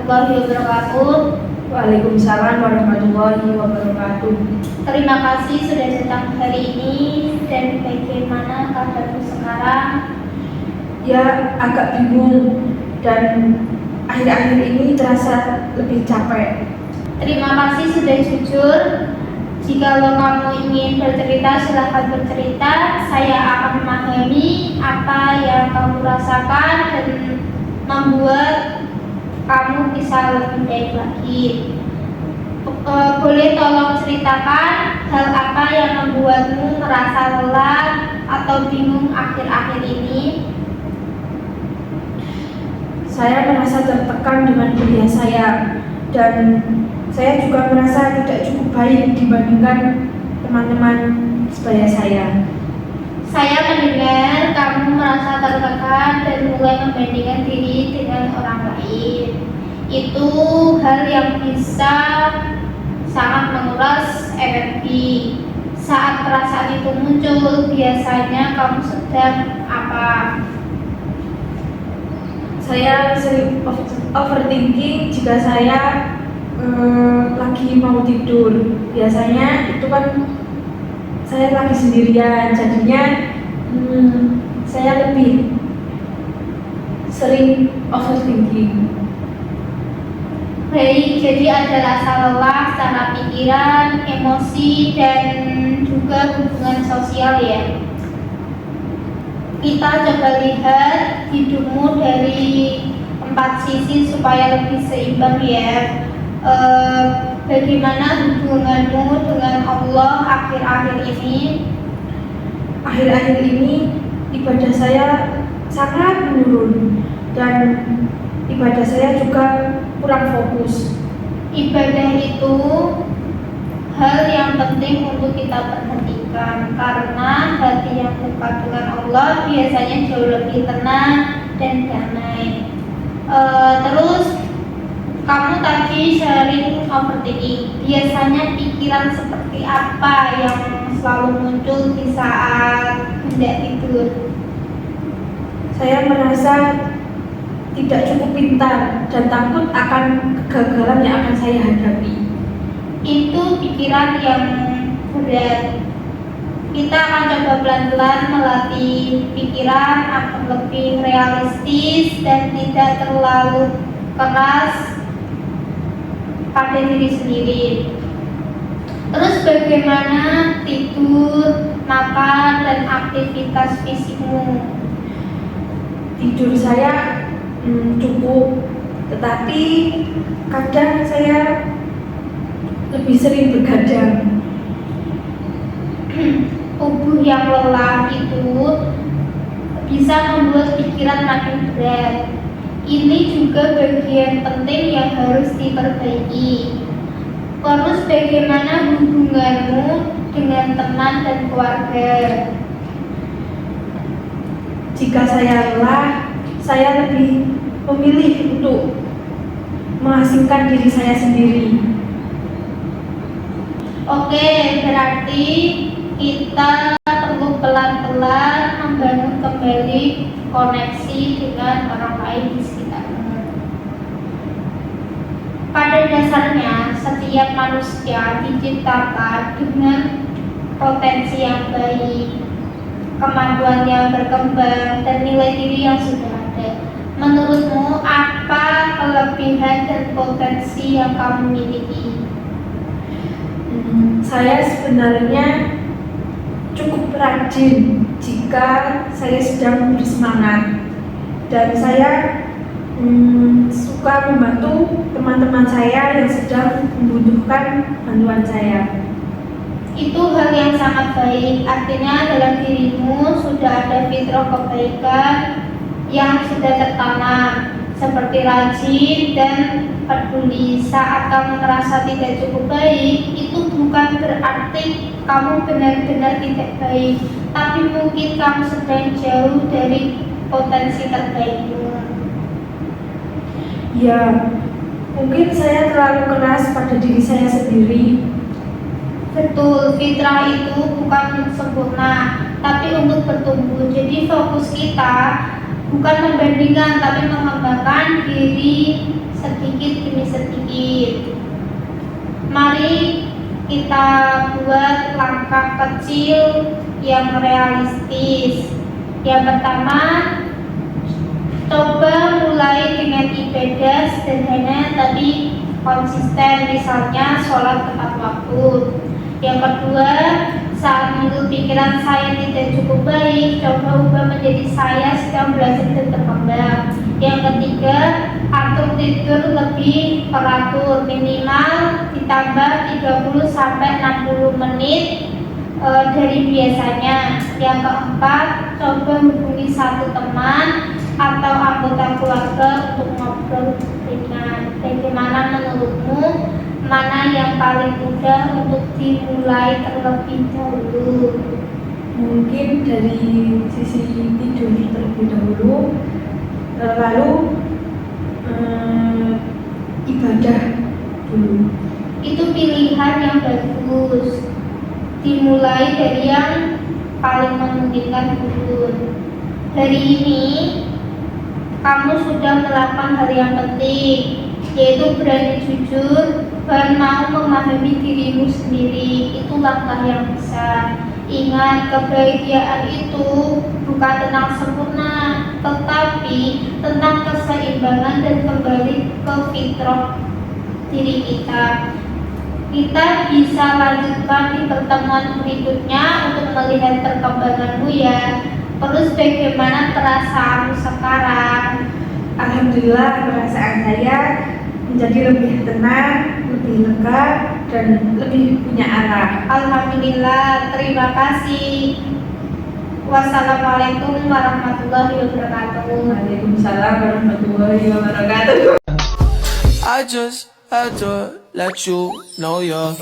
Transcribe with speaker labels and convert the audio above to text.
Speaker 1: warahmatullahi wabarakatuh.
Speaker 2: Waalaikumsalam warahmatullahi wabarakatuh.
Speaker 1: Terima kasih sudah datang hari ini. Dan bagaimana kabarmu sekarang?
Speaker 2: Ya, agak bingung dan akhir-akhir ini terasa lebih capek.
Speaker 1: Terima kasih sudah jujur. Jika kamu ingin bercerita, silahkan bercerita. Saya akan memahami apa yang kamu rasakan dan membuat kamu bisa lebih baik lagi. Boleh tolong ceritakan hal apa yang membuatmu merasa lelah atau bingung akhir-akhir ini?
Speaker 2: Saya merasa tertekan dengan kuliah saya dan saya juga merasa tidak cukup baik dibandingkan teman-teman sebaya saya.
Speaker 1: Saya mendengar kamu merasa tertekan dan mulai membandingkan diri dengan orang lain. Itu hal yang bisa sangat menguras energi. Saat perasaan itu muncul, biasanya kamu sedang apa?
Speaker 2: Saya sering overthinking jika saya lagi mau tidur. Biasanya itu kan saya lagi sendirian, jadinya saya lebih sering overthinking.
Speaker 1: Baik, jadi ada rasa lelah secara pikiran, emosi, dan juga hubungan sosial ya. Kita coba lihat hidupmu dari 4 sisi supaya lebih seimbang ya. Bagaimana hubunganmu dengan Allah akhir-akhir ini?
Speaker 2: Akhir-akhir ini ibadah saya sangat menurun dan ibadah saya juga kurang fokus.
Speaker 1: Ibadah itu hal yang penting untuk kita perhatikan karena hati yang dekat dengan Allah biasanya jauh lebih tenang dan damai. Terus kamu tadi sering overthinking. Biasanya pikiran seperti apa yang selalu muncul di saat hendak tidur?
Speaker 2: Saya merasa tidak cukup pintar dan takut akan kegagalan yang akan saya hadapi.
Speaker 1: Itu pikiran yang berat. Kita akan coba pelan-pelan melatih pikiran agar lebih realistis dan tidak terlalu keras pada diri sendiri. Terus bagaimana tidur, makan, dan aktivitas fisikmu?
Speaker 2: Tidur saya cukup, tetapi kadang saya lebih sering begadang.
Speaker 1: Tubuh yang lelah itu bisa membuat pikiran makin berat. Ini juga bagian penting yang harus diperbaiki. Terus bagaimana hubunganmu dengan teman dan keluarga?
Speaker 2: Jika saya lelah, saya lebih memilih untuk mengasingkan diri saya sendiri.
Speaker 1: Oke, berarti kita perlu pelan-pelan membangun kembali koneksi dengan orang lain di sekitarmu. Pada dasarnya, setiap manusia diciptakan dengan potensi yang baik, kemampuan yang berkembang, dan nilai diri yang sudah ada. Menurutmu, apa kelebihan dan potensi yang kamu miliki?
Speaker 2: Saya sebenarnya cukup rajin jika saya sedang bersemangat, dan saya suka membantu teman-teman saya yang sedang membutuhkan bantuan saya.
Speaker 1: Itu hal yang sangat baik, artinya dalam dirimu sudah ada fitrah kebaikan yang sudah tertanam, seperti rajin dan peduli. Saat kamu merasa tidak cukup baik, itu bukan berarti kamu benar-benar tidak baik, tapi mungkin kamu sedang jauh dari potensi terbaikmu.
Speaker 2: Ya, mungkin saya terlalu keras pada diri saya sendiri.
Speaker 1: Betul, fitrah itu bukan untuk sempurna, tapi untuk bertumbuh. Jadi fokus kita bukan membandingkan tapi mengembangkan diri sedikit demi sedikit. Mari kita buat langkah kecil yang realistis. Yang pertama, coba mulai dengan ibadah sederhana tapi konsisten, misalnya sholat tepat waktu. Yang kedua, saat menurut pikiran saya tidak cukup baik, coba ubah menjadi saya sedang belajar dan berkembang. Yang ketiga, atur tidur lebih teratur, minimal ditambah 30-60 menit dari biasanya. Yang keempat, coba hubungi satu teman atau anggota keluarga untuk ngobrol ringan. Bagaimana menurutmu? Mana yang paling mudah untuk dimulai terlebih dahulu?
Speaker 2: Mungkin dari sisi tidur terlebih dahulu, lalu ibadah dulu.
Speaker 1: Itu pilihan yang bagus. Dimulai dari yang paling memungkinkan dulu. Hari ini kamu sudah melakukan hal yang penting, yaitu berani jujur dan mau memahami dirimu sendiri. Itu langkah yang besar. Ingat, kebahagiaan itu bukan tentang sempurna, tetapi tentang keseimbangan dan kembali ke fitrah diri kita. Kita bisa lanjutkan di pertemuan berikutnya untuk melihat perkembanganmu ya. Terus bagaimana perasaanmu sekarang?
Speaker 2: Alhamdulillah, perasaan saya menjadi lebih tenang, lebih lega, dan lebih punya arah.
Speaker 1: Alhamdulillah, terima kasih. Wassalamualaikum warahmatullahi wabarakatuh.
Speaker 2: Waalaikumsalam warahmatullahi wabarakatuh.
Speaker 3: I just had to let you know you're